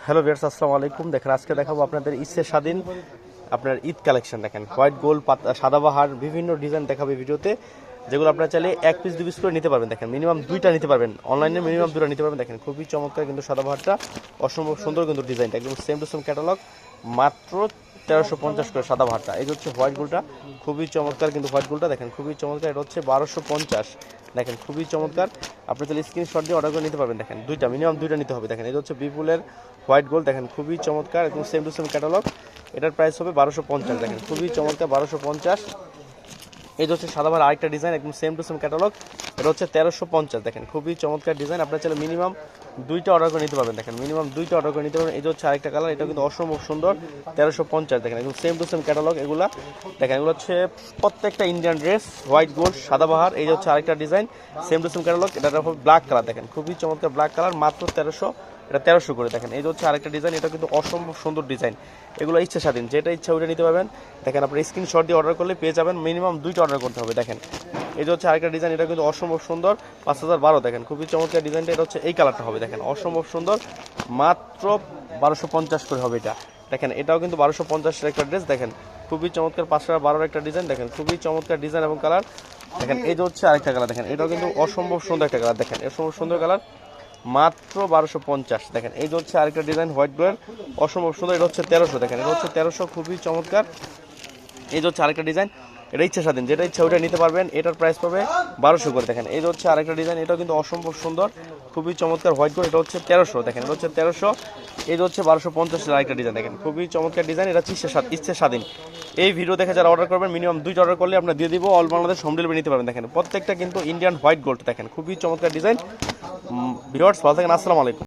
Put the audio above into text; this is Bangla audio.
হ্যালো ভিউয়ার্স, আসসালামু আলাইকুম। দেখেন আজকে দেখাবো আপনাদের ঈদে স্বাধীন আপনার ঈদ কালেকশন। দেখেন হোয়াইট গোল্ড পাতা সাদাবাহার বিভিন্ন ডিজাইন দেখাবে ভিডিওতে, যেগুলো আপনারা চাইলে এক পিস 2 পিস করে নিতে পারবেন। দেখেন মিনিমাম 2টা নিতে পারবেন, অনলাইনে মিনিমাম 2টা নিতে পারবেন। দেখেন খুবই চমৎকার কিন্তু সাদাবাহারটা, অসম্ভব সুন্দর কিন্তু ডিজাইনটা, একদম সেম টু সেম ক্যাটালগ। মাত্র 1350 করে সাদাবাহারটা। এই হচ্ছে হোয়াইট গোল্ডটা, খুবই চমৎকার কিন্তু হোয়াইট গোল্ডটা দেখেন খুবই চমৎকার। এটা হচ্ছে 1250। দেখেন খুবই চমৎকার, আপনি তাহলে স্ক্রিনশট দিয়ে অর্ডার করে নিতে পারবেন। দেখেন দুইটা মিনিমাম 2টা নিতে হবে। দেখেন এটা হচ্ছে বিপুলের হোয়াইট গোল্ড, দেখেন খুবই চমৎকার, একদম সেম টু সেম ক্যাটালগ। এটার প্রাইস হবে 1250। দেখেন খুবই চমৎকার 1250। এই হচ্ছে সাদাবাহার আরেকটা ডিজাইন, একদম সেম টু সেম ক্যাটালগ। এটা হচ্ছে 1350। দেখেন খুবই চমৎকার ডিজাইন, আপনার চাইলে মিনিমাম 2টা অর্ডার করে নিতে পারবেন। দেখেন মিনিমাম 2টা অর্ডার করে নিতে পারবেন। এই হচ্ছে আরেকটা কালার, এটা কিন্তু অসম্ভব সুন্দর 1350। দেখেন একদম সেম টু সেম ক্যাটালগ এগুলা। দেখেন এগুলো হচ্ছে প্রত্যেকটা Indian dress, white gold Sadabahar. এই হচ্ছে আরেকটা design, same to same catalogue. এটা হবে ব্ল্যাক কালার, দেখেন খুবই চমৎকার ব্ল্যাক কালার, মাত্র 1300। এটা 1300 করে। দেখেন এই হচ্ছে আরেকটা ডিজাইন, এটা কিন্তু অসম্ভব সুন্দর ডিজাইন। এগুলো ইচ্ছা স্বাধীন, যেটা ইচ্ছা ওইটা নিতে পারবেন। দেখেন আপনার স্ক্রিনশট দিয়ে অর্ডার করলে পেয়ে যাবেন, মিনিমাম 2টা অর্ডার করতে হবে। দেখেন এই হচ্ছে আরেকটা ডিজাইন, এটা কিন্তু অসম্ভব সুন্দর 5012। দেখেন খুবই চমৎকার ডিজাইনটা, এটা হচ্ছে এই কালারটা হবে। দেখেন অসম্ভব সুন্দর, মাত্র 1250 করে হবে এটা। দেখেন এটাও কিন্তু 1250 একটা ড্রেস। দেখেন খুবই চমৎকার 512 একটা ডিজাইন। দেখেন খুবই চমৎকার ডিজাইন এবং কালার। দেখেন এই হচ্ছে আরেকটা কালার, দেখেন এটাও কিন্তু অসম্ভব সুন্দর একটা কালার। দেখেন অসম্ভব সুন্দর কালার, মাত্র 1250। দেখেন এই হচ্ছে আরেকটা ডিজাইন হোয়াইট গোল্ড, অসম্ভব সুন্দর। এটা হচ্ছে 1300। দেখেন এটা হচ্ছে 1300, খুবই চমৎকার। এই হচ্ছে আরেকটা ডিজাইন, এটা ইচ্ছা স্বাধীন, যেটা ইচ্ছা ওইটা নিতে পারবেন। এটার প্রাইস পাবে 1200 করে। দেখেন এই হচ্ছে আরেকটা ডিজাইন, এটাও কিন্তু অসম্ভব সুন্দর, খুবই চমৎকার হোয়াইট গোল্ড। এটা হচ্ছে 1300। দেখেন এটা হচ্ছে 1300। এই হচ্ছে 1250 আরেকটা ডিজাইন। দেখেন খুবই চমৎকার ডিজাইন, এটা ইচ্ছে স্বাধীন। এই ভিডিও দেখে যারা অর্ডার করবেন, মিনিমাম 2টা অর্ডার করলে আমরা দিয়ে দিব, অল বাংলাদেশ হোম ডেলিভারি নিতে পারবেন। দেখেন প্রত্যেকটা কিন্তু ইন্ডিয়ান হোয়াইট গোল্ড। দেখেন খুবই চমৎকার ডিজাইন। ভিউয়ার্স ভালো থাকেন, আসসালামু আলাইকুম।